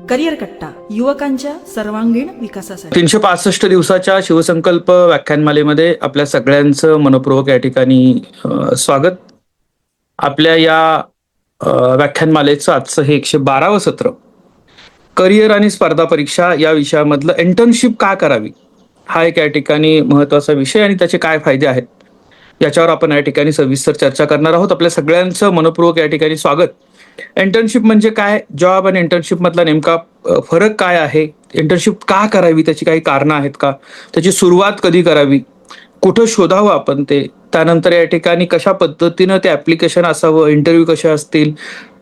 Career कट्टा युवकांच्या सर्वांगीण विकासासाठी 365 दिवसाच्या शिवसंकल्प व्याख्यानमालेमध्ये आपल्या सगळ्यांचं मनपूर्वक या ठिकाणी स्वागत. आपल्या या व्याख्यानमालेचं आजचं हे 112वं सत्र करिअर आणि स्पर्धा परीक्षा या विषयामधलं इंटर्नशिप का करावी हा एक या ठिकाणी महत्वाचा विषय आणि त्याचे काय फायदे आहेत याच्यावर आपण या ठिकाणी सविस्तर चर्चा करणार आहोत. आपल्या सगळ्यांचं मनपूर्वक या ठिकाणी स्वागत. इंटर्नशिप म्हणजे काय, जॉब आणि इंटर्नशिप मधला नेमका फरक काय आहे, इंटर्नशिप का करावी, त्याची काही कारणं आहेत का, त्याची सुरुवात कधी करावी, कुठं शोधावं आपण ते, त्यानंतर या ठिकाणी कशा पद्धतीनं ते ऍप्लिकेशन असावं, इंटरव्ह्यू कसे असतील,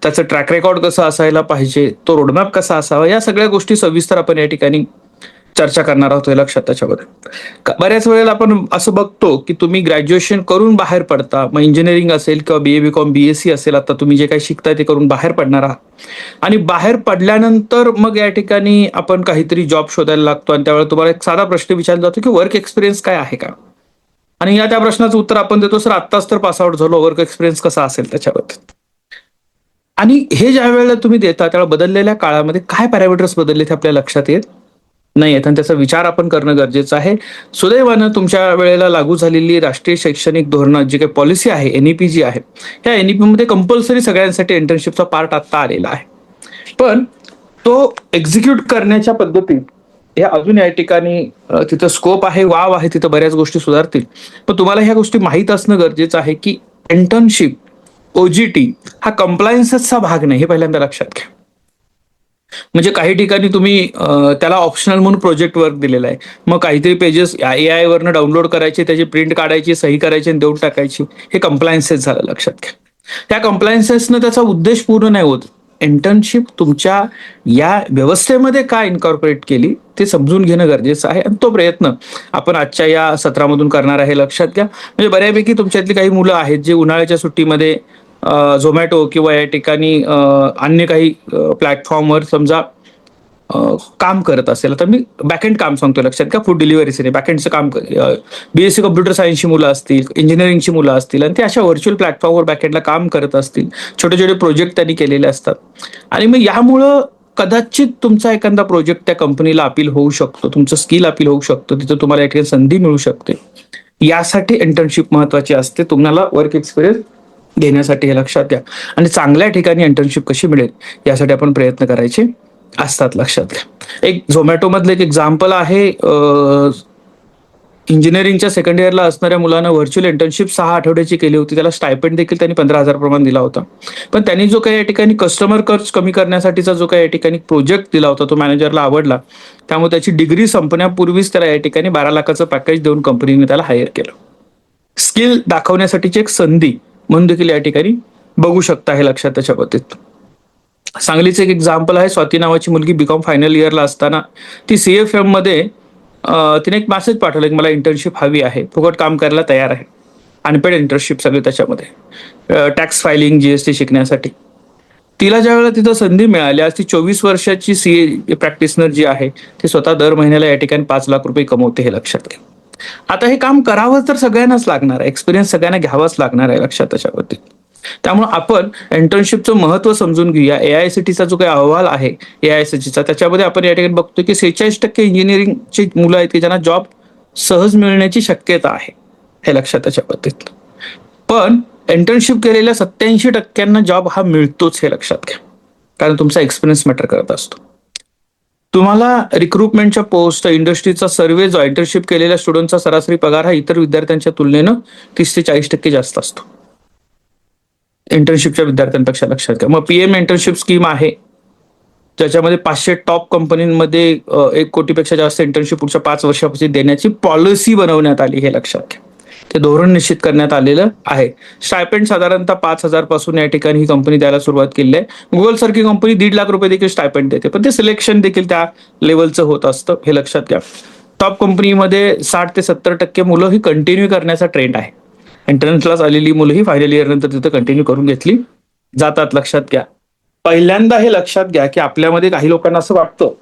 त्याचं ट्रॅक रेकॉर्ड कसं असायला पाहिजे, तो रोडमॅप कसा असावा, या सगळ्या गोष्टी सविस्तर आपण या ठिकाणी चर्चा करणार आहोत. हे लक्षात त्याच्यामध्ये बऱ्याच वेळेला आपण असं बघतो की तुम्ही ग्रॅज्युएशन करून बाहेर पडता, मग इंजिनिअरिंग असेल किंवा BA BCom BSc असेल, आता तुम्ही जे काही शिकताय ते करून बाहेर पडणार आहात आणि बाहेर पडल्यानंतर मग या ठिकाणी आपण काहीतरी जॉब शोधायला लागतो आणि त्यावेळेला तुम्हाला एक साधा प्रश्न विचारला जातो की वर्क एक्सपिरियन्स काय आहे का, आणि त्या प्रश्नाचं उत्तर आपण देतो सर आत्ताच तर पासआउट झालो, वर्क एक्सपिरियन्स कसा असेल त्याच्याबद्दल. आणि हे ज्या वेळेला तुम्ही देता त्यावेळेला बदललेल्या काळामध्ये काय पॅरामीटर्स बदलले ते आपल्या लक्षात येत नाही आहेत आणि त्याचा विचार आपण करणं गरजेचं आहे. सुदैवानं तुमच्या वेळेला लागू झालेली राष्ट्रीय शैक्षणिक धोरण जी काही पॉलिसी आहे, NEP जी आहे, ह्या NEP मध्ये कंपल्सरी सगळ्यांसाठी इंटर्नशिपचा पार्ट आता आलेला आहे, पण तो एक्झिक्यूट करण्याच्या पद्धतीत हे अजून या ठिकाणी तिथं स्कोप आहे, वाव आहे, तिथं बऱ्याच गोष्टी सुधारतील. पण तुम्हाला ह्या गोष्टी माहीत असणं गरजेचं आहे की इंटर्नशिप OJT हा कंप्लायन्सचा भाग नाही, हे पहिल्यांदा लक्षात घ्या. म्हणजे काही ठिकाणी तुम्ही त्याला ऑप्शनल म्हणून प्रोजेक्ट वर्क दिलेला आहे, मग काहीतरी पेजेस AI वरनं डाउनलोड करायचे, त्याची प्रिंट काढायची, सही करायची आणि देऊन टाकायची, हे कंप्लायन्सेस झालं. लक्षात घ्या, त्या कंप्लायन्सेसनं त्याचा उद्देश पूर्ण नाही होत. इंटर्नशिप तुमच्या या व्यवस्थेमध्ये काय इन्कॉर्पोरेट केली ते समजून घेणं गरजेचं आहे आणि तो प्रयत्न आपण आजच्या या सत्रामधून करणार आहे. लक्षात घ्या, म्हणजे बऱ्यापैकी तुमच्यातली काही मुलं आहेत जे उन्हाळ्याच्या सुट्टीमध्ये झोमॅटो किंवा या ठिकाणी अन्य काही प्लॅटफॉर्मवर समजा काम करत असेल, तर मी बॅकएंड काम सांगतो, लक्षात घ्या, फूड डिलिव्हरीचे नाही, बॅकएंडचं काम, BSc कम्प्युटर सायन्सची मुलं असतील, इंजिनिअरिंगची मुलं असतील आणि ते अशा व्हर्च्युअल प्लॅटफॉर्मवर बॅकएंडला काम करत असतील, छोटे छोटे प्रोजेक्ट त्यांनी केलेले असतात आणि मग यामुळं कदाचित तुमचा एखादा प्रोजेक्ट त्या कंपनीला अपील होऊ शकतो, तुमचं स्किल अपील होऊ शकतं, तिथं तुम्हाला एक संधी मिळू शकते. यासाठी इंटर्नशिप महत्वाची असते, तुम्हाला वर्क एक्सपिरियन्स घेण्यासाठी, हे लक्षात घ्या. आणि चांगल्या ठिकाणी इंटर्नशिप कशी मिळेल यासाठी आपण प्रयत्न करायचे असतात. लक्षात घ्या, एक झोमॅटो मधलं एक एक्झाम्पल आहे. इंजिनिअरिंगच्या सेकंड इयरला असणाऱ्या मुलांना व्हर्च्युअल इंटर्नशिप 6 आठवड्याची केली होती, त्याला स्टायपेंड देखील त्यांनी 15,000 प्रमाण दिला होता. पण त्यांनी जो काही या ठिकाणी कस्टमर खर्च कमी करण्यासाठीचा जो काही या ठिकाणी प्रोजेक्ट दिला होता तो मॅनेजरला आवडला, त्यामुळे त्याची डिग्री संपण्यापूर्वीच त्याला या ठिकाणी 12 लाखाचं पॅकेज देऊन कंपनीने त्याला हायर केलं. स्किल दाखवण्यासाठीची एक संधी म्हणून देखील या ठिकाणी बघू शकता, हे लक्षात त्याच्या पद्धतीत. सांगलीचं एक एक्झाम्पल आहे. स्वाती नावाची मुलगी BCom फायनल इयरला असताना ती CFM मध्ये तिने एक मेसेज पाठवला की मला इंटर्नशिप हवी आहे, फुकट काम करायला तयार आहे, अनपेड इंटर्नशिप सगळे त्याच्यामध्ये, टॅक्स फायलिंग, GST शिकण्यासाठी. तिला ज्या वेळेला तिथं संधी मिळाली, आज ती 24 वर्षाची CA प्रॅक्टिशनर जी आहे ती स्वतः दर महिन्याला या ठिकाणी 5 लाख रुपये कमवते, हे लक्षात घ्या. आता हे काम करावं तर सगळ्यांनाच लागणार आहे, एक्सपिरियन्स सगळ्यांना घ्यावाच लागणार आहे, लक्षात त्याच्यावरती. त्यामुळे आपण इंटर्नशिपचं महत्व समजून घेऊया. AICTEचा जो काही अहवाल आहे AICTEचा, त्याच्यामध्ये आपण या ठिकाणी बघतो की 46% इंजिनिअरिंगची मुलं आहेत की ज्यांना जॉब सहज मिळण्याची शक्यता आहे, हे लक्षात त्याच्या पद्धतीत. पण इंटर्नशिप केलेल्या 87% जॉब हा मिळतोच, हे लक्षात घ्या, कारण तुमचा एक्सपिरियन्स मॅटर करत असतो. तुम्हाला रिक्रुटमेंटच्या पोस्ट, इंडस्ट्रीचा सर्व्हे जो इंटर्नशिप केलेल्या स्टुडंटचा सरासरी पगार हा इतर विद्यार्थ्यांच्या तुलनेनं 30 ते 40% जास्त असतो इंटर्नशिपच्या विद्यार्थ्यांपेक्षा, लक्षात घ्या. मग PM इंटर्नशिप स्कीम आहे ज्याच्यामध्ये 500 टॉप कंपनीमध्ये 1 कोटीपेक्षा जास्त इंटर्नशिप पुढच्या 5 वर्षापासून देण्याची पॉलिसी बनवण्यात आली, हे लक्षात घ्या. ते धोरण निश्चित करण्यात आलेलं आहे. स्टायपेंड साधारणतः 5,000 पासून या ठिकाणी ही कंपनी द्यायला सुरुवात केली आहे. गुगल सारखी कंपनी 1.5 लाख रुपये देखील स्टायपेंड देते, पण ते सिलेक्शन देखील त्या लेवलचं होत असतं, हे लक्षात घ्या. टॉप कंपनीमध्ये 60 ते 70% मुलं ही कंटिन्यू करण्याचा ट्रेंड आहे. इंटर्न क्लास आलेली मुलं ही फायनल इयर नंतर तिथं कंटिन्यू करून घेतली जातात, लक्षात घ्या. पहिल्यांदा हे लक्षात घ्या की आपल्यामध्ये काही लोकांना असं वाटतं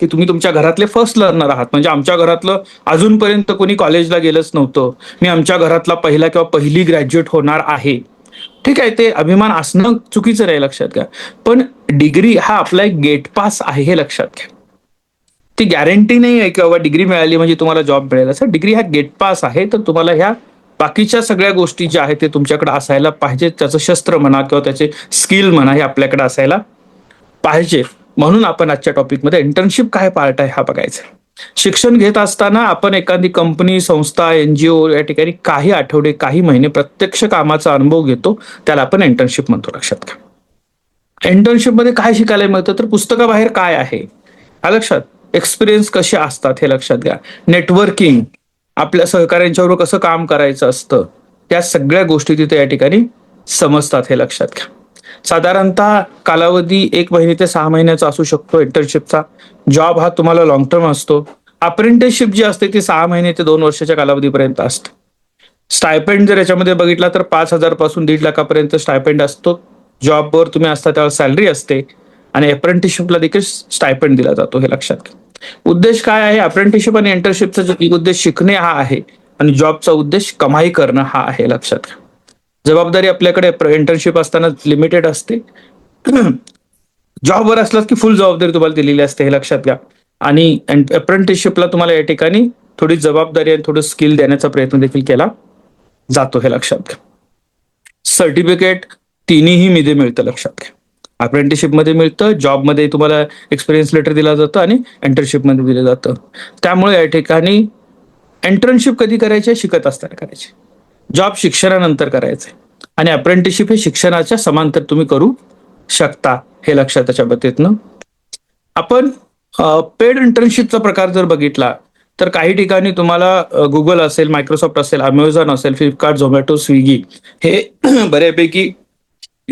की तुम्ही तुमच्या घरातले फर्स्ट लर्नर आहात, म्हणजे आमच्या घरातलं अजूनपर्यंत कोणी कॉलेजला गेलंच नव्हतं, मी आमच्या घरातला पहिला किंवा पहिली ग्रॅज्युएट होणार आहे. ठीक आहे, ते अभिमान असणं चुकीचं नाही, लक्षात घ्या. पण डिग्री हा आपला एक गेट पास आहे हे लक्षात घ्या. ती गॅरंटी नाही आहे की बाबा डिग्री मिळाली म्हणजे तुम्हाला जॉब मिळेल. असं डिग्री हा गेट पास आहे. तर तुम्हाला ह्या बाकीच्या सगळ्या गोष्टी ज्या आहेत ते तुमच्याकडे असायला पाहिजे. त्याचं शस्त्र म्हणा किंवा त्याचे स्किल म्हणा हे आपल्याकडे असायला पाहिजे. म्हणून आपण आजच्या टॉपिकमध्ये इंटर्नशिप काय पार्ट आहे हा बघायचा. शिक्षण घेत असताना आपण एखादी कंपनी, संस्था, एनजीओ या ठिकाणी काही आठवडे, काही महिने प्रत्यक्ष कामाचा अनुभव घेतो. त्याला आपण इंटर्नशिप म्हणतो, लक्षात घ्या. इंटर्नशिप मध्ये काय शिकायला मिळतं तर पुस्तकाबाहेर काय आहे हा लक्षात, एक्सपिरियन्स कसे असतात हे लक्षात घ्या, नेटवर्किंग, आपल्या सहकाऱ्यांच्याबरोबर कसं काम करायचं असतं, त्या सगळ्या गोष्टी तिथे या ठिकाणी समजतात हे लक्षात घ्या. साधारणतः कालावधी 1 महिने ते 6 महिन्याचा असू शकतो इंटर्नशिपचा. जॉब हा तुम्हाला लॉंग टर्म असतो. अप्रेंटिसशिप जी असते ती 6 महिने ते 2 वर्षाच्या कालावधीपर्यंत असते. स्टायपेंड जर याच्यामध्ये बघितला तर 5,000 पासून 1.5 लाखापर्यंत स्टायपेंड असतो. जॉबवर तुम्ही असता त्यावर सॅलरी असते आणि अप्रेंटिसशिपला देखील स्टायपेंड दिला जातो हे लक्षात घ्या. उद्देश काय आहे? अप्रेंटिसशिप आणि इंटर्नशिपचा एक उद्देश शिकणे हा आहे आणि जॉबचा उद्देश कमाई करणं हा आहे, लक्षात घ्या. जबाबदारी आपल्याकडे इंटर्नशिप असताना लिमिटेड असते. जॉबवर असलात की फुल जबाबदारी तुम्हाला दिलेली असते हे लक्षात घ्या. आणि अप्रेंटिसशिपला तुम्हाला या ठिकाणी थोडी जबाबदारी आणि थोडं स्किल देण्याचा प्रयत्न देखील केला जातो हे लक्षात घ्या. सर्टिफिकेट तिन्ही मध्ये मिळतं, लक्षात घ्या. अप्रेंटिसशिपमध्ये मिळतं, जॉबमध्ये तुम्हाला एक्सपिरियन्स लेटर दिला जातं आणि इंटर्नशिपमध्ये दिलं जातं. त्यामुळे या ठिकाणी इंटर्नशिप कधी करायचे? शिकत असताना करायचे. जॉब शिक्षणानंतर करायचे आणि अप्रेंटिसशिप हे शिक्षणाच्या समांतर तुम्ही करू शकता हे लक्षात. त्याच्या बाबतीतनं आपण पेड इंटर्नशिपचा प्रकार जर बघितला तर काही ठिकाणी तुम्हाला गुगल असेल, मायक्रोसॉफ्ट असेल, अमेझॉन असेल, फ्लिपकार्ट, झोमॅटो, स्विगी हे बऱ्यापैकी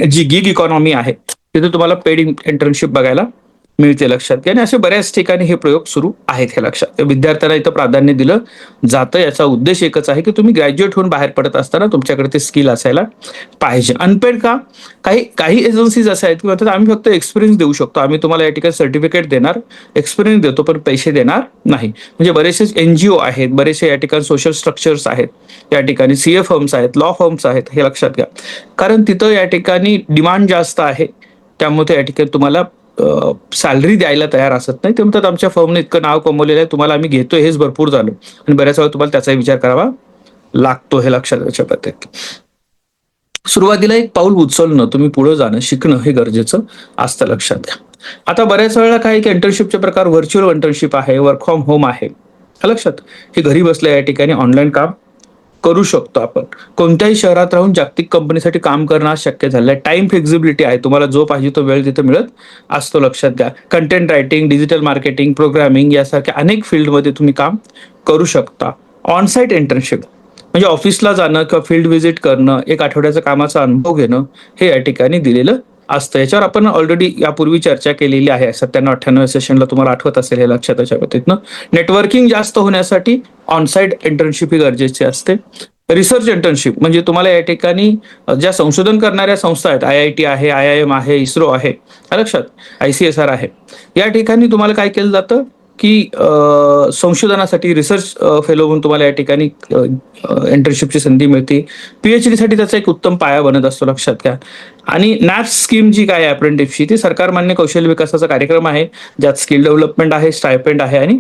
जी गिग इकॉनॉमी आहे तिथे तुम्हाला पेड इंटर्नशिप बघायला मिळते, लक्षात घ्या. आणि असे बऱ्याच ठिकाणी हे प्रयोग सुरू आहेत हे लक्षात. विद्यार्थ्यांना इथं प्राधान्य दिलं जातं. याचा उद्देश एकच आहे की तुम्ही ग्रॅज्युएट होऊन बाहेर पडत असताना तुमच्याकडे ते स्किल असायला पाहिजे. अनपेड का? काही एजन्सीज अशा आहेत की म्हणतात आम्ही फक्त एक्सपिरियन्स देऊ शकतो, आम्ही तुम्हाला या ठिकाणी सर्टिफिकेट देणार, एक्सपिरियन्स देतो पण पैसे देणार नाही. म्हणजे बरेचसे एनजीओ आहेत, बरेचसे या ठिकाणी सोशल स्ट्रक्चर्स आहेत, या ठिकाणी सीए फर्म्स आहेत, लॉ फर्म्स आहेत हे लक्षात घ्या. कारण तिथं या ठिकाणी डिमांड जास्त आहे. त्यामुळे या ठिकाणी तुम्हाला सॅलरी द्यायला तयार असत नाही. ते म्हणतात आमच्या फर्मने इतकं नाव कमवलेलं आहे, तुम्हाला आम्ही घेतोय हेच भरपूर झालं आणि बऱ्याच वेळा तुम्हाला त्याचा विचार करावा लागतो हे लक्षात घ्यायच्या. सुरुवातीला एक पाऊल उचलणं, तुम्ही पुढे जाणं, शिकणं हे गरजेचं असतं, लक्षात घ्या. आता बऱ्याच वेळेला काय की इंटर्नशिपचे प्रकार व्हर्च्युअल इंटर्नशिप आहे, वर्क फ्रॉम होम आहे लक्षात. हे घरी बसल्या या ठिकाणी ऑनलाईन काम करू शकतो आपण. कोणत्याही शहरात राहून जागतिक कंपनीसाठी काम करणं आज शक्य झालं आहे. टाइम फ्लेक्झिबिलिटी आहे, तुम्हाला जो पाहिजे तो वेळ तिथे मिळत असतो, लक्षात घ्या. Content writing, digital marketing, programming यासारख्या अनेक फील्डमध्ये तुम्ही काम करू शकता. ऑनसाईट इंटर्नशिप म्हणजे ऑफिसला जाणं किंवा फील्ड व्हिजिट करणं, 1 आठवड्याचा कामाचा अनुभव घेणं हे या ठिकाणी दिलेलं असतं. याच्यावर आपण ऑलरेडी यापूर्वी चर्चा केलेली आहे 97-98 सेशनला, तुम्हाला आठवत असेल हे लक्षात. त्याच्या बाबतीतनं नेटवर्किंग जास्त होण्यासाठी ऑनसाईट इंटर्नशिप ही गरजेची असते. रिसर्च इंटर्नशिप म्हणजे तुम्हाला या ठिकाणी ज्या संशोधन करणाऱ्या संस्था आहेत, IIT आहे, IIM आहे, इस्रो आहे लक्षात, ICSR आहे, या ठिकाणी तुम्हाला काय केलं जातं की संशोधनासाठी रिसर्च फेलो म्हणून तुम्हाला या ठिकाणी इंटर्नशिपची संधी मिळते. PhD साठी त्याचा एक उत्तम पाया बनत असतो, लक्षात घ्या. आणि नॅप्स स्कीम जी काय आहे अप्रेंटिसची, ती सरकार मान्य कौशल्य विकासाचा कार्यक्रम आहे ज्यात स्किल डेव्हलपमेंट आहे, स्टायपेंड आहे आणि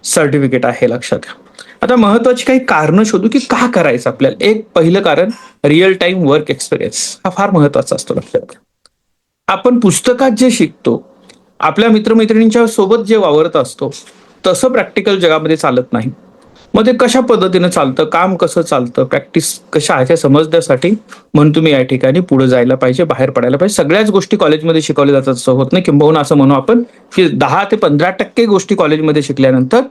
सर्टिफिकेट आहे, लक्षात घ्या. आता महत्वाची काही कारण शोधू की का करायचं आपल्याला. एक पहिलं कारण रिअल टाइम वर्क एक्सपिरियन्स हा फार महत्वाचा असतो, लक्षात घ्या. आपण पुस्तकात जे शिकतो, आपल्या मित्रमैत्रिणींच्या सोबत जे वावरत असतो तसं प्रॅक्टिकल जगामध्ये चालत नाही. मग ते कशा पद्धतीनं चालतं, काम कसं चालतं, प्रॅक्टिस कशा आहे हे समजण्यासाठी म्हणून तुम्ही या ठिकाणी पुढे जायला पाहिजे, बाहेर पडायला पाहिजे. सगळ्याच गोष्टी कॉलेजमध्ये शिकवल्या जातात असं होत नाही. किंबहुना असं म्हणू आपण की 10 ते 15% गोष्टी कॉलेजमध्ये शिकल्यानंतर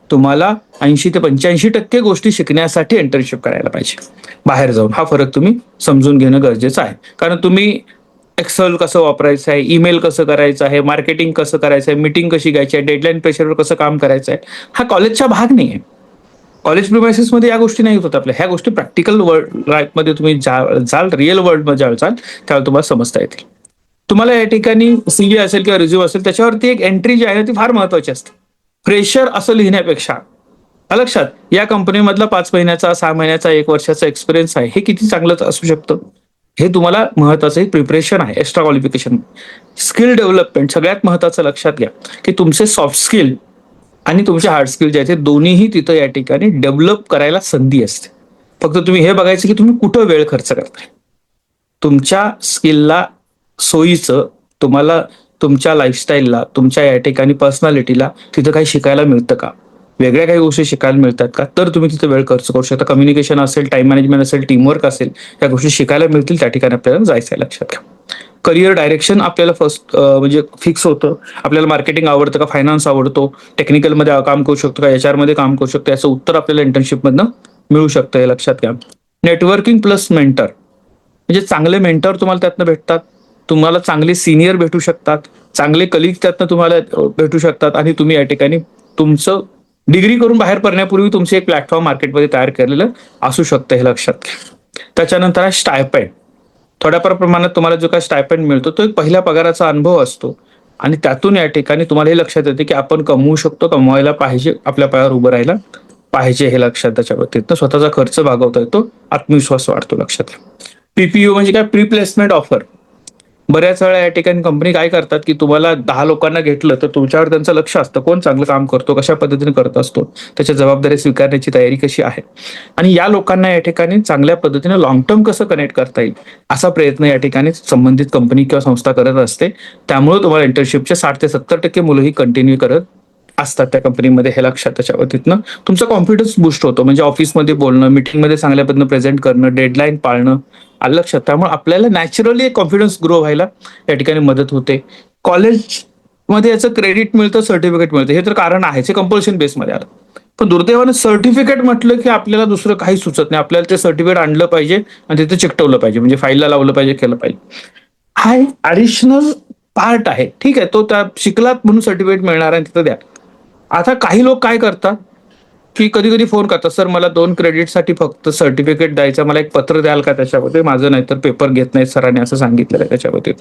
तुम्हाला 80 ते 85% गोष्टी शिकण्यासाठी इंटर्नशिप करायला पाहिजे बाहेर जाऊन. हा फरक तुम्ही समजून घेणं गरजेचं आहे. कारण तुम्ही एक्सेल कसं वापरायचं आहे, ईमेल कसं करायचं आहे, मार्केटिंग कसं करायचं आहे, मीटिंग कशी घ्यायची आहे, डेडलाईन प्रेशरवर कसं काम करायचं आहे, हा कॉलेजचा भाग नाही आहे. कॉलेज प्रिमायसेसमध्ये या गोष्टी नाही होत आपल्या. ह्या गोष्टी प्रॅक्टिकल वर्ल्ड लाईफमध्ये तुम्ही जाल, रिअल वर्ल्डमध्ये ज्यावेळी जाल त्यावेळेला तुम्हाला समजता येतील. तुम्हाला या ठिकाणी CV असेल किंवा रिझ्यूम असेल त्याच्यावरती एक एंट्री जी आहे ती फार महत्वाची असते. फ्रेशर असं लिहिण्यापेक्षा लक्षात, या कंपनीमधला 5 महिन्याचा, 6 महिन्याचा, 1 वर्षाचा एक्सपिरियन्स आहे, हे किती चांगलं असू शकतं. हे तुम्हाला महत्वाचं प्रिपरेशन आहे. एक्स्ट्रा क्वालिफिकेशन, स्किल डेव्हलपमेंट सगळ्यात महत्वाचं लक्षात घ्या की तुमचे सॉफ्ट स्किल आणि तुमचे हार्ड स्किल जे आहेत ते दोन्हीही तिथं या ठिकाणी डेव्हलप करायला संधी असते. फक्त तुम्ही हे बघायचं की तुम्ही कुठं वेळ खर्च करताय. तुमच्या स्किलला सोयीचं तुम्हाला तुमच्या लाईफस्टाईलला, तुमच्या या ठिकाणी पर्सनॅलिटीला तिथं काही शिकायला मिळतं का, वेगळ्या काही गोष्टी शिकायला मिळतात का, तर तुम्ही तिथे वेळ खर्च करू शकता. कम्युनिकेशन असेल, टाइम मॅनेजमेंट असेल, टीमवर्क असेल, या गोष्टी शिकायला मिळतील. त्या ठिकाणी आपल्याला जायचं आहे. लक्षात घ्या. करिअर डायरेक्शन आपल्याला फर्स्ट म्हणजे फिक्स होतं. आपल्याला मार्केटिंग आवडतं का, फायनान्स आवडतो, टेक्निकलमध्ये काम करू शकतो का, HR मध्ये काम करू शकतो, याचं उत्तर आपल्याला इंटर्नशिपमधनं मिळू शकतं. हे लक्षात घ्या. नेटवर्किंग प्लस मेंटर, म्हणजे चांगले मेंटर तुम्हाला त्यातनं भेटतात, तुम्हाला चांगले सिनियर भेटू शकतात, चांगले कलिग त्यातनं तुम्हाला भेटू शकतात आणि तुम्ही या ठिकाणी तुमचं डिग्री करून बाहेर पडण्यापूर्वी तुमचे एक प्लॅटफॉर्म मार्केटमध्ये तयार केलेलं असू शकतं. हे लक्षात घ्या. त्याच्यानंतर आहे स्टायपेंड. थोड्याफार प्रमाणात तुम्हाला जो काही स्टायपेंड मिळतो तो एक पहिल्या पगाराचा अनुभव असतो आणि त्यातून या ठिकाणी तुम्हाला हे लक्षात येते की आपण कमवू शकतो, कमवायला पाहिजे, आपल्या पायावर उभं राहायला पाहिजे. हे लक्षात त्याच्या बाबतीत स्वतःचा खर्च भागवता येतो, आत्मविश्वास वाढतो. लक्षात घ्या. PPU म्हणजे काय, प्री प्लेसमेंट ऑफर. बऱ्याच वेळा या ठिकाणी कंपनी काय करतात की तुम्हाला 10 लोकांना घेतलं तर तुमच्यावर त्यांचं लक्ष असतं, कोण चांगलं काम करतो, कशा पद्धतीने करत असतो, त्याच्या जबाबदारी स्वीकारण्याची तयारी कशी आहे आणि या लोकांना या ठिकाणी चांगल्या पद्धतीने लॉंग टर्म कसं कनेक्ट करता येईल असा प्रयत्न या ठिकाणी संबंधित कंपनी किंवा संस्था करत असते. त्यामुळे तुम्हाला इंटर्नशिपचे 60 ते 70% मुलंही कंटिन्यू करत असतात त्या कंपनीमध्ये. हे लक्षात त्याच्या बाबतीतनं तुमचा कॉन्फिडन्स बूस्ट होतो. म्हणजे ऑफिसमध्ये बोलणं, मीटिंगमध्ये चांगल्या पद्धतीने प्रेझेंट करणं, डेडलाईन पाळणं आलं लक्षात. त्यामुळे आपल्याला नॅचरली कॉन्फिडन्स ग्रो व्हायला या ठिकाणी मदत होते. कॉलेजमध्ये याचं क्रेडिट मिळतं, सर्टिफिकेट मिळतं, हे तर कारण आहेच, हे कंपल्शन बेसमध्ये आलं. पण दुर्दैवानं सर्टिफिकेट म्हटलं की आपल्याला दुसरं काही सुचत नाही. आपल्याला ते सर्टिफिकेट आणलं पाहिजे आणि तिथे चिकटवलं पाहिजे, म्हणजे फाईलला लावलं पाहिजे, केलं पाहिजे. हा एक ॲडिशनल पार्ट आहे. ठीक आहे, तो त्या शिकलात म्हणून सर्टिफिकेट मिळणार आहे, तिथं द्या. आता काही लोक काय करतात की कधी कधी फोन करतात, सर मला 2 क्रेडिटसाठी फक्त सर्टिफिकेट द्यायचं, मला एक पत्र द्याल का त्याच्यामध्ये, माझं नाहीतर पेपर घेत नाही सरांनी असं सांगितलेलं आहे त्याच्यामध्ये.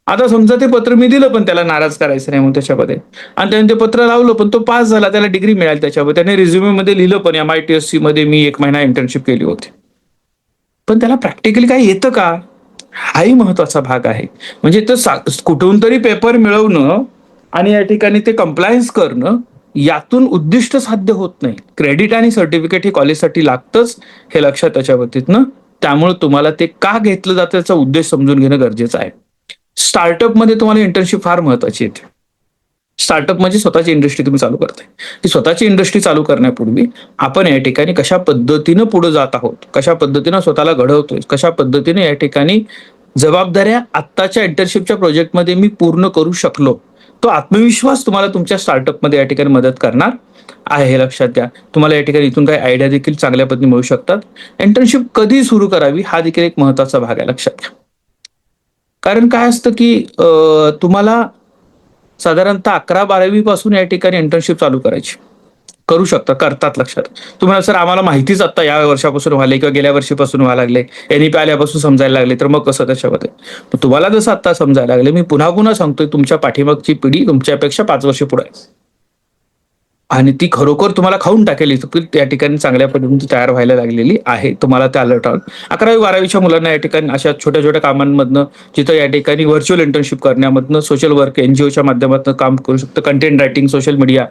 आता समजा ते पत्र मी दिलं पण त्याला नाराज करायचं नाही म्हणून त्याच्यामध्ये, आणि त्याने ते पत्र लावलं पण तो पास झाला, त्याला डिग्री मिळाली त्याच्यामध्ये, त्याने रिझ्युमे मध्ये लिहिलं पण MITSC मध्ये मी 1 महिना इंटर्नशिप केली होती, पण त्याला प्रॅक्टिकली काही येतं का, हाही महत्वाचा भाग आहे. म्हणजे कुठून तरी पेपर मिळवणं आणि या ठिकाणी ते कंप्लायन्स करणं, यातून उद्दिष्ट साध्य होत नाही. क्रेडिट आणि सर्टिफिकेट हे कॉलेजसाठी लागतंच, हे लक्षात त्याच्या बाबतीतनं. त्यामुळे तुम्हाला ते का घेतलं जातं त्याचा उद्देश समजून घेणं गरजेचं आहे. स्टार्टअपमध्ये तुम्हाला इंटर्नशिप फार महत्वाची येते. स्टार्टअप म्हणजे स्वतःची इंडस्ट्री तुम्ही चालू करताय. ती स्वतःची इंडस्ट्री चालू करण्यापूर्वी आपण या ठिकाणी कशा पद्धतीनं पुढे जात आहोत, कशा पद्धतीनं स्वतःला घडवतोय, कशा पद्धतीने या ठिकाणी जबाबदाऱ्या आत्ताच्या इंटर्नशिपच्या प्रोजेक्टमध्ये मी पूर्ण करू शकलो, तो आत्मविश्वास तुम्हाला तुमच्या स्टार्टअपमध्ये या ठिकाणी मदत करणार आहे. हे लक्षात घ्या. तुम्हाला या ठिकाणी इथून काही आयडिया देखील चांगल्या पद्धतीने मिळू शकतात. इंटर्नशिप कधी सुरू करावी हा देखील एक महत्वाचा भाग आहे, लक्षात घ्या. कारण काय असतं की तुम्हाला साधारणतः 11-12वी पासून या ठिकाणी इंटर्नशिप चालू करायची, करू शकता, करतात. लक्षात तुम्हाला सर आम्हाला माहितीच आता या वर्षापासून व्हायला किंवा गेल्या वर्षीपासून व्हायला लागले, NEP आल्यापासून समजायला लागले, तर मग कसं त्याच्यामध्ये. तुम्हाला जसं आता समजायला लागले, मी पुन्हा पुन्हा सांगतोय, तुमच्या पाठीमागची पिढी तुमच्यापेक्षा 5 वर्ष पुढे आहे आणि ती खरोखर तुम्हाला खाऊन टाकेल इतकी त्या ठिकाणी चांगल्या पद्धतीने तयार व्हायला लागलेली आहे. तुम्हाला ते अलर्ट आहोत. 11वी-12वीच्या मुलांना या ठिकाणी अशा छोट्या छोट्या कामांमधनं, जिथं या ठिकाणी व्हर्च्युअल इंटर्नशिप करण्यामधनं, सोशल वर्क, NGOच्या माध्यमातून काम करू शकतं, कंटेंट रायटिंग, सोशल मीडिया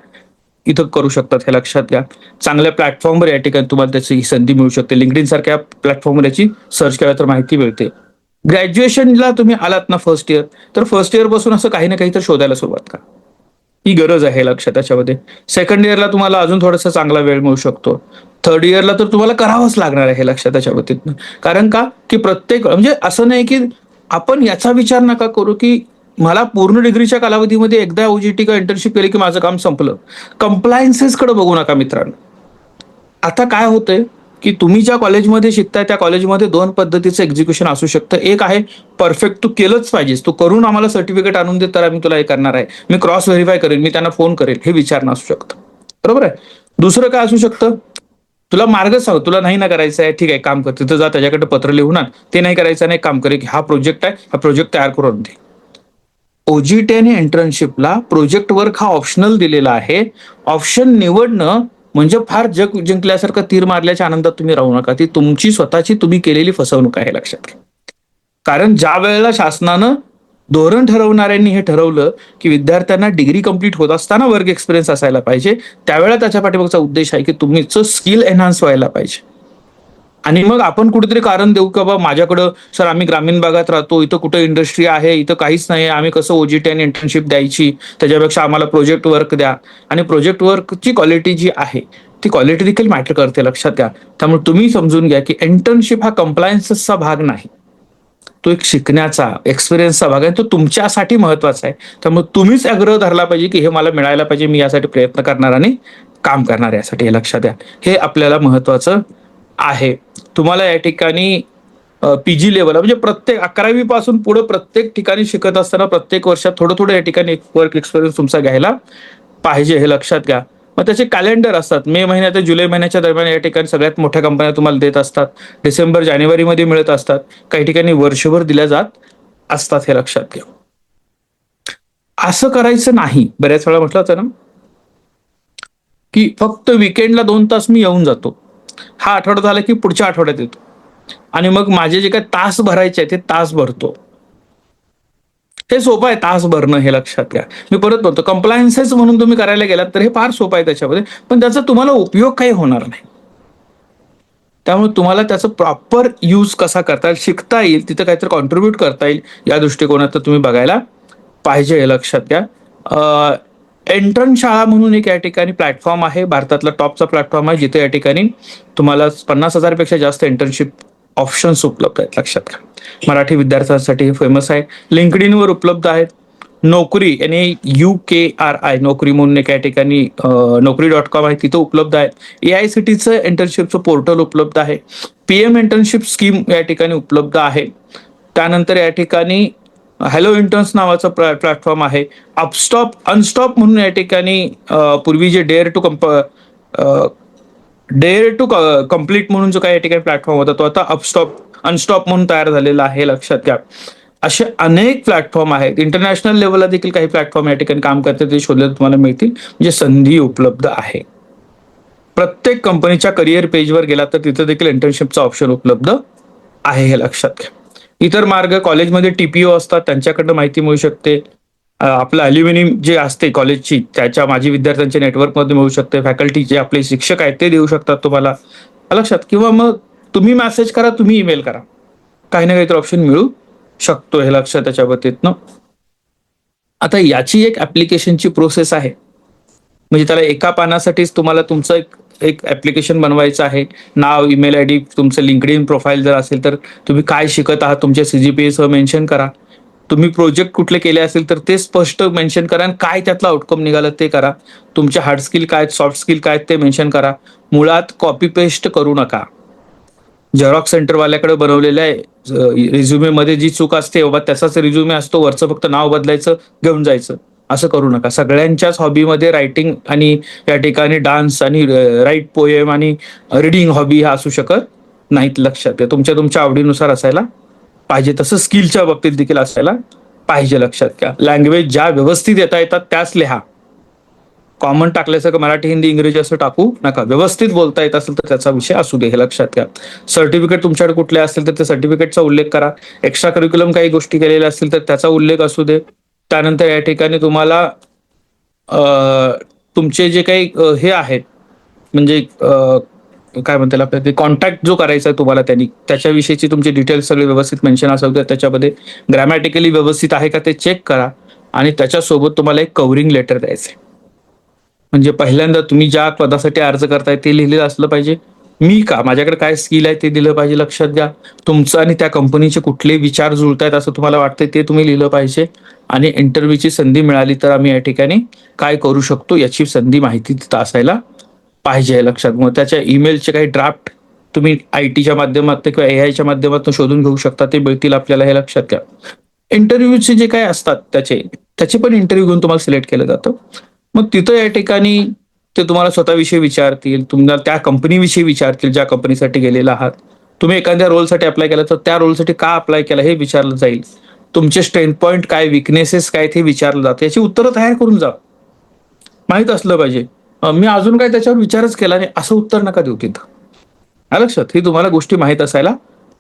इथं करू शकतात. हे लक्षात घ्या. चांगल्या प्लॅटफॉर्मवर या ठिकाणी तुम्हाला त्याची संधी मिळू शकते. लिंक्डइन सारख्या प्लॅटफॉर्मवर याची सर्च केला तर माहिती मिळते. ग्रॅज्युएशनला तुम्ही आलात ना फर्स्ट इयर, तर फर्स्ट इयर पासून असं काही ना काही तर शोधायला सुरुवात करा. ही गरज आहे, लक्षात त्याच्यामध्ये. सेकंड इयरला तुम्हाला अजून थोडासा चांगला वेळ मिळू शकतो. थर्ड इयरला तर तुम्हाला करावंच लागणार आहे, हे लक्षात त्याच्याबाबतीत. कारण का की प्रत्येक म्हणजे असं नाही की आपण याचा विचार नका करू की मला पूर्ण डिग्रीच्या कालावधीमध्ये एकदा OJT का इंटर्नशिप केली की माझं काम संपलं. कंप्लायन्सेस कडे बघू नका मित्रांनो. आता काय होतंय की तुम्ही ज्या कॉलेजमध्ये शिकताय त्या कॉलेजमध्ये 2 पद्धतीचं एक्झिक्युशन असू शकतं. एक आहे परफेक्ट, तू केलंच पाहिजेस, तू करून आम्हाला सर्टिफिकेट आणून दे तर आम्ही तुला हे करणार आहे, मी क्रॉस व्हेरीफाय करेन, मी त्यांना फोन करेल, हे विचारणं असू शकतं. बरोबर आहे. दुसरं काय असू शकतं, तुला मार्ग सांग, तुला नाही ना करायचं आहे, ठीक आहे काम कर, तिथं जा, त्याच्याकडे पत्र लिहून आण, ते नाही करायचं नाही, काम करे की हा प्रोजेक्ट आहे, हा प्रोजेक्ट तयार करून दे. OJT आणि इंटर्नशिपला प्रोजेक्ट वर्क हा ऑप्शनल दिलेला आहे. ऑप्शन निवडणं म्हणजे फार जग जिंकल्यासारखं तीर मारल्याच्या आनंदात तुम्ही राहू नका. ती तुमची स्वतःची तुम्ही केलेली फसवणूक आहे, लक्षात घ्या. कारण ज्या वेळेला शासनानं धोरण ठरवणाऱ्यांनी हे ठरवलं की विद्यार्थ्यांना डिग्री कंप्लीट होत असताना वर्क एक्सपिरियन्स असायला पाहिजे, त्यावेळेला त्याच्या पाठीमागचा उद्देश आहे की तुमचं स्किल एनहान्स व्हायला पाहिजे. आणि मग आपण कुठेतरी कारण देऊ की बाबा माझ्याकडं सर आम्ही ग्रामीण भागात राहतो, इथं कुठं इंडस्ट्री आहे, इथं काहीच नाही, आम्ही कसं ओजीटी आणि इंटर्नशिप द्यायची, त्याच्यापेक्षा आम्हाला प्रोजेक्ट वर्क द्या. आणि प्रोजेक्ट वर्कची क्वालिटी जी आहे ती क्वालिटी देखील मॅटर करते, लक्षात घ्या. त्यामुळे तुम्ही समजून घ्या की इंटर्नशिप हा कंप्लायन्सचा भाग नाही, तो एक शिकण्याचा एक्सपिरियन्सचा भाग आहे, तो तुमच्यासाठी महत्वाचा आहे. त्यामुळे तुम्हीच आग्रह धरला पाहिजे की हे मला मिळायला पाहिजे, मी यासाठी प्रयत्न करणार आणि काम करणार यासाठी, हे लक्षात द्या. हे आपल्याला महत्वाचं आहे. तुम्हाला या ठिकाणी पीजी लेवल म्हणजे प्रत्येक 11वी पासून पुढे प्रत्येक ठिकाणी शिकत असताना प्रत्येक वर्षात थोडं थोडं या ठिकाणी एक वर्क एक्सपिरियन्स तुमचा घ्यायला पाहिजे, हे लक्षात घ्या. मग त्याचे कॅलेंडर असतात. मे महिन्यात ते जुलै महिन्याच्या दरम्यान या ठिकाणी सगळ्यात मोठ्या कंपन्या तुम्हाला देत असतात. डिसेंबर जानेवारीमध्ये मिळत असतात. काही ठिकाणी वर्षभर दिल्या जात असतात, हे लक्षात घ्या. असं करायचं नाही. बऱ्याच वेळा म्हटलं होतं ना की फक्त विकेंडला 2 तास मी येऊन जातो, हा आठवडा झाला की पुढच्या आठवड्यात येतो आणि मग माझे जे काही तास भरायचे आहेत ते तास भरतो. हे सोपं आहे तास भरणं, हे लक्षात घ्या. मी परत म्हणतो, कंप्लायन्सेस म्हणून तुम्ही करायला गेलात तर हे फार सोपं आहे त्याच्यामध्ये, पण त्याचा तुम्हाला उपयोग काही होणार नाही. त्यामुळे तुम्हाला त्याचं प्रॉपर यूज कसा करता येईल, शिकता येईल, तिथं काहीतरी कॉन्ट्रीब्युट करता येईल, या दृष्टिकोनात तुम्ही बघायला पाहिजे, हे लक्षात घ्या. एंट्रन शाळा म्हणून एक या ठिकाणी प्लॅटफॉर्म आहे, भारतातला टॉपचा प्लॅटफॉर्म आहे, जिथे या ठिकाणी तुम्हाला 50,000 पेक्षा जास्त इंटर्नशिप ऑप्शन्स उपलब्ध आहेत, लक्षात घ्या. मराठी विद्यार्थ्यांसाठी फेमस आहे. लिंक्डइनवर उपलब्ध आहेत. नोकरी आणि UKRI नोकरी म्हणून एक या ठिकाणी नोकरी.com आहे, तिथं उपलब्ध आहे. AICTचं इंटर्नशिपचं पोर्टल उपलब्ध आहे. PM इंटर्नशिप स्कीम या ठिकाणी उपलब्ध आहे. त्यानंतर या ठिकाणी हॅलो इंटर्न्स नावाचा प्लॅटफॉर्म आहे. अनस्टॉप म्हणून या ठिकाणी पूर्वी जे डेअर टू कम्प्लीट म्हणून जो काही या ठिकाणी प्लॅटफॉर्म होता, तो आता अनस्टॉप म्हणून तयार झालेला आहे, लक्षात घ्या. असे अनेक प्लॅटफॉर्म आहेत. इंटरनॅशनल लेवलला देखील काही प्लॅटफॉर्म या ठिकाणी काम करतात, ते शोधले तुम्हाला मिळतील. म्हणजे संधी उपलब्ध आहे. प्रत्येक कंपनीच्या करिअर पेजवर गेला तर तिथे देखील इंटर्नशिपचा ऑप्शन उपलब्ध आहे, हे लक्षात घ्या. इतर मार्ग, कॉलेजमध्ये TPO असतात, त्यांच्याकडनं माहिती मिळू शकते. आपलं अल्युमिनी जे असते कॉलेजची, त्याच्या माजी विद्यार्थ्यांच्या नेटवर्कमध्ये मिळू शकते. फॅकल्टी जे आपले शिक्षक आहेत ते देऊ शकतात तुम्हाला, लक्षात. किंवा मग तुम्ही मेसेज करा, तुम्ही ईमेल करा, काही ना काहीतरी ऑप्शन मिळू शकतो, हे लक्षात त्याच्या बाबतीत. आता याची एक ऍप्लिकेशनची प्रोसेस आहे. म्हणजे त्याला एका पानासाठीच तुम्हाला तुमचं एक ऍप्लिकेशन बनवायचं आहे. नाव, ईमेल ID, तुमचं लिंक्डइन प्रोफाईल जर असेल तर तुम्ही काय शिकत आहात, तुमच्या CGPA सह मेन्शन करा. तुम्ही प्रोजेक्ट कुठले केले असेल तर ते स्पष्ट मेन्शन करा आणि काय त्यातला आउटकम निघाला ते करा. तुमचे हार्ड स्किल काय, सॉफ्ट स्किल काय ते मेन्शन करा. मुळात कॉपी पेस्ट करू नका. झेरॉक्स सेंटरवाल्याकडे बनवलेल्या रिझ्युमे मध्ये जी चूक असते बाबा त्याचाच रिझ्युमे असतो, वरचं फक्त नाव बदलायचं, घेऊन जायचं, असं करू नका. सगळ्यांच्याच हॉबीमध्ये रायटिंग आणि या ठिकाणी डान्स आणि राईट पोएम आणि रिडिंग हॉबी हा असू शकत नाहीत, लक्षात घ्या. तुमच्या आवडीनुसार असायला पाहिजे. तसं स्किलच्या बाबतीत देखील असायला पाहिजे, लक्षात घ्या. लँग्वेज ज्या व्यवस्थित येता येतात त्याच लिहा. कॉमन टाकल्यासारखं मराठी, हिंदी, इंग्रजी असं टाकू नका. व्यवस्थित बोलता येत असेल तर त्याचा विषय असू दे, हे लक्षात घ्या. सर्टिफिकेट तुमच्याकडे कुठले असेल तर त्या सर्टिफिकेटचा उल्लेख करा. एक्स्ट्रा करिक्युलम काही गोष्टी केलेल्या असतील तर त्याचा उल्लेख असू दे. त्यानंतर या ठिकाणी तुम्हाला तुमचे जे काही हे आहेत, म्हणजे काय म्हणतात आपल्याला, कॉन्टॅक्ट जो करायचा आहे तुम्हाला त्यांनी, त्याच्याविषयीची तुमची डिटेल्स सगळे व्यवस्थित मेन्शन असेल तर त्याच्यामध्ये ग्रॅमॅटिकली व्यवस्थित आहे का ते चेक करा. आणि त्याच्यासोबत तुम्हाला एक कव्हरिंग लेटर द्यायचं आहे. म्हणजे पहिल्यांदा तुम्ही ज्या पदासाठी अर्ज करताय ते लिहिलेलं असलं पाहिजे. मी का, माझ्याकडे काय स्किल आहे ते दिलं पाहिजे, लक्षात घ्या. तुमचं आणि त्या कंपनीचे कुठले विचार जुळतायत असं तुम्हाला वाटतंय ते तुम्ही लिहिलं पाहिजे. आणि इंटरव्ह्यूची संधी मिळाली तर आम्ही या ठिकाणी काय करू शकतो याची माहिती तिथं असायला पाहिजे, लक्षात. मग त्याच्या ईमेलचे काही ड्राफ्ट तुम्ही ITच्या माध्यमातून किंवा AIच्या माध्यमातून शोधून घेऊ शकता, ते मिळतील आपल्याला, हे लक्षात घ्या. इंटरव्ह्यूचे जे काही असतात त्याचे पण इंटरव्ह्यू घेऊन तुम्हाला सिलेक्ट केलं जातं. मग तिथं या ठिकाणी ते तुम्हाला स्वतःविषयी विचारतील, तुम्हाला त्या कंपनीविषयी विचारतील ज्या कंपनीसाठी गेलेला आहात. तुम्ही एखाद्या रोलसाठी अप्लाय केला तर त्या रोलसाठी का अप्लाय केला हे विचारलं जाईल. तुमचे स्ट्रेंथ पॉईंट काय, विकनेसेस काय ते विचारलं जातं. याची उत्तरं तयार करून जा, माहित असलं पाहिजे. मी अजून काय त्याच्यावर विचारच केला नाही असं उत्तर नका देऊ तिथं, लक्षात. ही तुम्हाला गोष्टी माहित असायला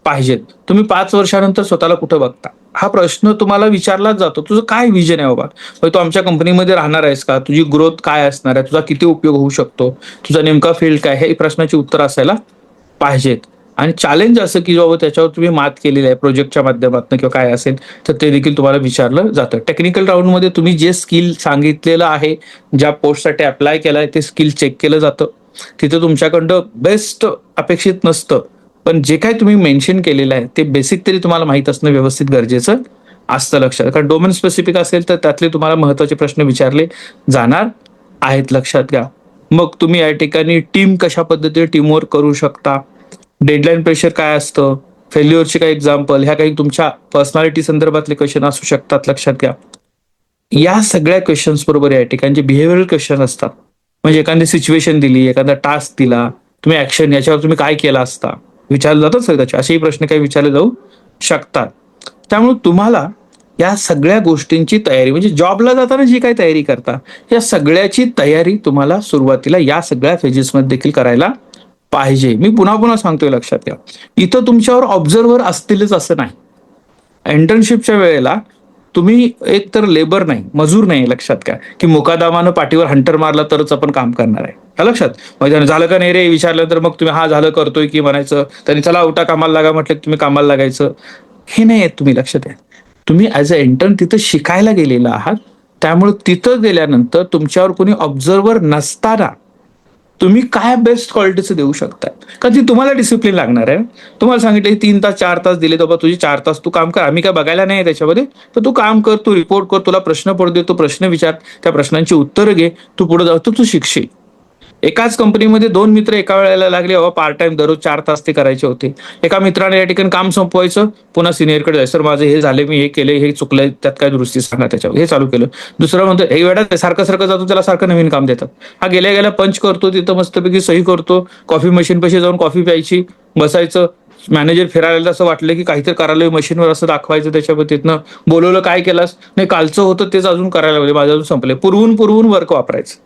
पाहिजेत. तुम्ही 5 वर्षानंतर स्वतःला कुठं बघता, हा प्रश्न तुम्हाला विचारलाच जातो. तुझं काय विजन आहे बाबा? तू आमच्या कंपनीमध्ये राहणार आहेस का? तुझी ग्रोथ काय असणार आहे? तुझा किती उपयोग होऊ शकतो? तुझा नेमका फील्ड काय? हे प्रश्नाची उत्तर असायला पाहिजेत. आणि चॅलेंज असं की बाबा त्याच्यावर तुम्ही मात केलेली आहे प्रोजेक्टच्या माध्यमातून किंवा काय असेल, तर ते देखील तुम्हाला विचारलं जातं. टेक्निकल राऊंडमध्ये तुम्ही जे स्किल सांगितलेलं आहे, ज्या पोस्टसाठी अप्लाय केलाय ते स्किल चेक केलं जातं. तिथे तुमच्याकडं बेस्ट अपेक्षित नसतं, पण जे काही तुम्ही मेन्शन केलेलं आहे ते बेसिक तरी तुम्हाला माहित असणं व्यवस्थित गरजेचं असतं लक्षात. कारण डोमेन स्पेसिफिक असेल तर त्यातले तुम्हाला महत्त्वाचे प्रश्न विचारले जाणार आहेत, लक्षात घ्या. मग तुम्ही या ठिकाणी टीम कशा पद्धतीने टीमवर्क करू शकता, डेडलाईन प्रेशर काय असतं, फेल्युअरचे काही एक्झाम्पल, ह्या काही तुमच्या पर्सनॅलिटी संदर्भातले क्वेश्चन असू शकतात, लक्षात घ्या. या सगळ्या क्वेश्चन्स बरोबर या ठिकाणी जे बिहेव्हिअरल क्वेश्चन असतात, म्हणजे एखादी सिच्युएशन दिली, एखादा टास्क दिला, तुम्ही ऍक्शन याच्यावर तुम्ही काय केला असता विचारलं जातं सर, त्याचे असेही प्रश्न काही विचारले जाऊ शकतात. त्यामुळे तुम्हाला या सगळ्या गोष्टींची तयारी, म्हणजे जॉबला जाताना जी काही तयारी करता, या सगळ्याची तयारी तुम्हाला सुरुवातीला या सगळ्या फेजेसमध्ये देखील करायला पाहिजे. मी पुन्हा पुन्हा सांगतोय, लक्षात घ्या. इथं तुमच्यावर ऑब्झर्व्हर असतीलच असं नाही. इंटर्नशिपच्या वेळेला तुम्ही एक तर लेबर नाही, मजूर नाही, लक्षात घ्या, की मुकादामानं पाठीवर हंटर मारला तरच आपण काम करणार आहे. का लक्षात? म्हणजे झालं का नाही रे विचारलं तर मग तुम्ही हा झालं करतोय की म्हणायचं, त्यांनी चला उठा कामाला लागा म्हटलं तुम्ही कामाला लागायचं. हे नाही आहेत तुम्ही, लक्षात घ्या. तुम्ही ऍज अ इंटर्न तिथं शिकायला गेलेला आहात, त्यामुळे तिथं गेल्यानंतर तुमच्यावर कोणी ऑब्झर्व्हर नसताना तुम्ही काय बेस्ट क्वालिटीचं देऊ शकता, का ती तुम्हाला डिसिप्लिन लागणार आहे. तुम्हाला सांगितलं 3 तास 4 तास दिले, बाबा तुझे 4 तास तू काम कर, आम्ही काय बघायला नाही त्याच्यामध्ये, तर तू काम कर, तू रिपोर्ट कर, तुला प्रश्न पडू दे, तू प्रश्न विचार, त्या प्रश्नांची उत्तरं घे, तू पुढे जाऊ, तू शिकशील. एकाच कंपनीमध्ये 2 मित्र एका वेळेला लागले, बाबा पार्ट टाइम दररोज 4 तास ते करायचे होते. एका मित्राने या ठिकाणी काम संपवायचं, पुन्हा सिनियरकडे जायचं, सर माझं हे झाले, मी हे केले, हे चुकलंय, त्यात काय दुरुस्ती सांगा त्याच्यावर, हे चालू केलं. दुसरं म्हणतो हे वेळा सारखं सारखं जातो, त्याला सारखं नवीन काम देतात. हा गेल्या गेल्या पंच करतो, तिथं मस्तपैकी सही करतो, कॉफी मशीन पाशी जाऊन कॉफी प्यायची, बसायचं. मॅनेजर फिरायला असं वाटलं की काहीतरी करायला मशीनवर असं दाखवायचं, त्याच्या पद्धतीनं बोलवलं काय केलास, नाही कालचं होतं तेच अजून करायला लागले, माझं अजून संपले, पुरवून वर्क वापरायचं.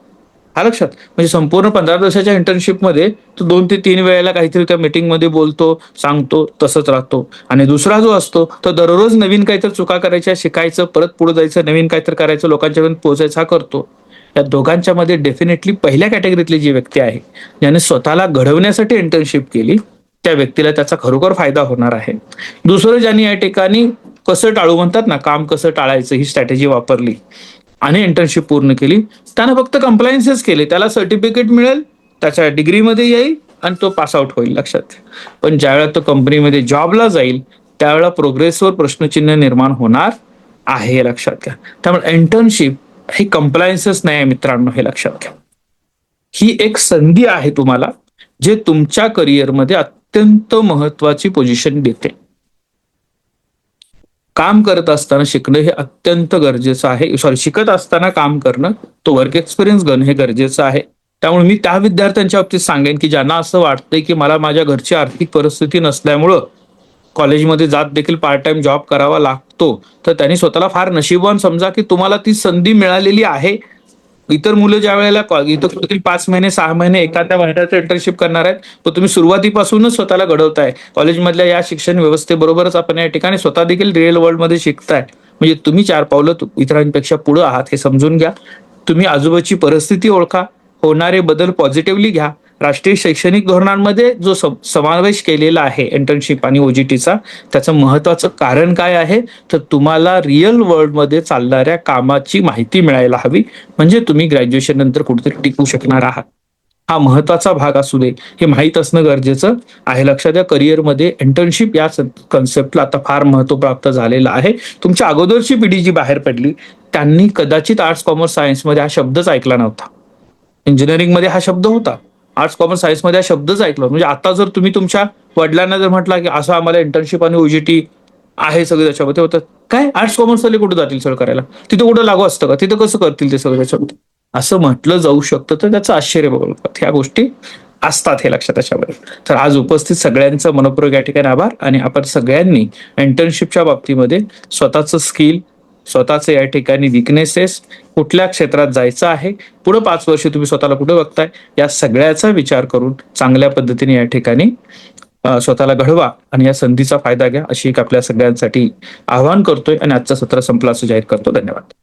हा लक्षात. म्हणजे संपूर्ण 15 दिवसाच्या इंटर्नशिपमध्ये तो 2 ते 3 वेळेला काहीतरी त्या मीटिंगमध्ये बोलतो, सांगतो, तसंच राहतो. आणि दुसरा जो असतो तो दररोज नवीन काहीतरी चुका करायच्या, शिकायचं, परत पुढे जायचं, नवीन काहीतरी करायचं, लोकांच्यापर्यंत पोहोचायचा करतो. या दोघांच्या मध्ये डेफिनेटली पहिल्या कॅटेगरीतली जी व्यक्ती आहे, ज्याने स्वतःला घडवण्यासाठी इंटर्नशिप केली, त्या व्यक्तीला त्याचा खरोखर फायदा होणार आहे. दुसरं, ज्यांनी या ठिकाणी कसं टाळू म्हणतात ना, काम कसं टाळायचं ही स्ट्रॅटेजी वापरली आणि इंटर्नशिप पूर्ण केली, त्यानं फक्त कंप्लायन्सेस केले, त्याला सर्टिफिकेट मिळेल, त्याच्या डिग्रीमध्ये येईल आणि तो पास आउट होईल, लक्षात. पण ज्यावेळेला तो कंपनीमध्ये जॉबला जाईल त्यावेळेला प्रोग्रेसवर प्रश्नचिन्ह निर्माण होणार आहे, लक्षात घ्या. त्यामुळे इंटर्नशिप ही कंप्लायन्सेस नाही आहे मित्रांनो, हे लक्षात घ्या. ही एक संधी आहे तुम्हाला, जे तुमच्या करिअरमध्ये अत्यंत महत्वाची पोझिशन देते. काम करत असताना शिकणं हे अत्यंत गरजेचं आहे. शिकत असताना काम करणं, तो वर्क एक्सपिरियन्स घेणं हे गरजेचं आहे. त्यामुळे मी त्या विद्यार्थ्यांच्या बाबतीत सांगेन की ज्यांना असं वाटतंय की मला माझ्या घरची आर्थिक परिस्थिती नसल्यामुळं कॉलेजमध्ये जात देखील पार्ट टाइम जॉब करावा लागतो, तर त्यांनी स्वतःला फार नशीबवान समजा की तुम्हाला ती संधी मिळालेली आहे. इतर मुलं ज्या वेळेला इथं कुठेतरी 5 महिने 6 महिने एखाद्या महिन्याचं इंटर्नशिप करणार आहेत, पण तुम्ही सुरुवातीपासूनच स्वतःला घडवताय. कॉलेजमधल्या या शिक्षण व्यवस्थेबरोबरच आपण या ठिकाणी स्वतः देखील रिअल वर्ल्डमध्ये शिकताय, म्हणजे तुम्ही 4 पावलं इतरांपेक्षा पुढे आहात हे समजून घ्या. तुम्ही आजूबाजूची परिस्थिती ओळखा, होणारे बदल पॉझिटिव्हली घ्या. राष्ट्रीय शैक्षणिक धोरणांमध्ये जो समावेश केलेला आहे इंटर्नशिप आणि ओजीटीचा, त्याचं महत्वाचं कारण काय आहे, तर तुम्हाला रिअल वर्ल्डमध्ये चालणाऱ्या कामाची माहिती मिळायला हवी, म्हणजे तुम्ही ग्रॅज्युएशन नंतर कुठेतरी टिकू शकणार आहात. हा महत्वाचा भाग असू दे, हे माहीत असणं गरजेचं आहे. लक्षात द्या, करिअरमध्ये इंटर्नशिप या कन्सेप्टला आता फार महत्व प्राप्त झालेलं आहे. तुमच्या अगोदरची पिढी जी बाहेर पडली त्यांनी कदाचित आर्ट्स कॉमर्स सायन्समध्ये हा शब्दच ऐकला नव्हता. इंजिनिअरिंगमध्ये हा शब्द होता, आर्ट्स कॉमर्स सायन्समध्ये हा शब्दच ऐकला. म्हणजे आता जर तुम्ही तुमच्या वडिलांना जर म्हटलं की असं आम्हाला इंटर्नशिप आणि ओजीटी आहे सगळं त्याच्यामध्ये, होतं काय आर्ट्स कॉमर्स वाले कुठे जातील सर करायला, तिथं कुठं लागू असतं का, तिथं कसं करतील ते सगळं त्याच्यामध्ये, असं म्हटलं जाऊ शकतं. तर त्याचं आश्चर्य बघतात, ह्या गोष्टी असतात, हे लक्षात त्याच्यामध्ये. तर आज उपस्थित सगळ्यांचं मनपूर्वक या ठिकाणी आभार. आणि आपण सगळ्यांनी इंटर्नशिपच्या बाबतीमध्ये स्वतःचं स्किल, स्वतःचे या ठिकाणी विकनेसेस, कुठल्या क्षेत्रात जायचं आहे, पुढे 5 वर्ष तुम्ही स्वतःला कुठे बघताय, या सगळ्याचा विचार करून चांगल्या पद्धतीने या ठिकाणी स्वतःला घडवा आणि या संधीचा फायदा घ्या, अशी एक आपल्या सगळ्यांसाठी आवाहन करतोय आणि आजचं सत्र संपलं असं जाहीर करतो. धन्यवाद.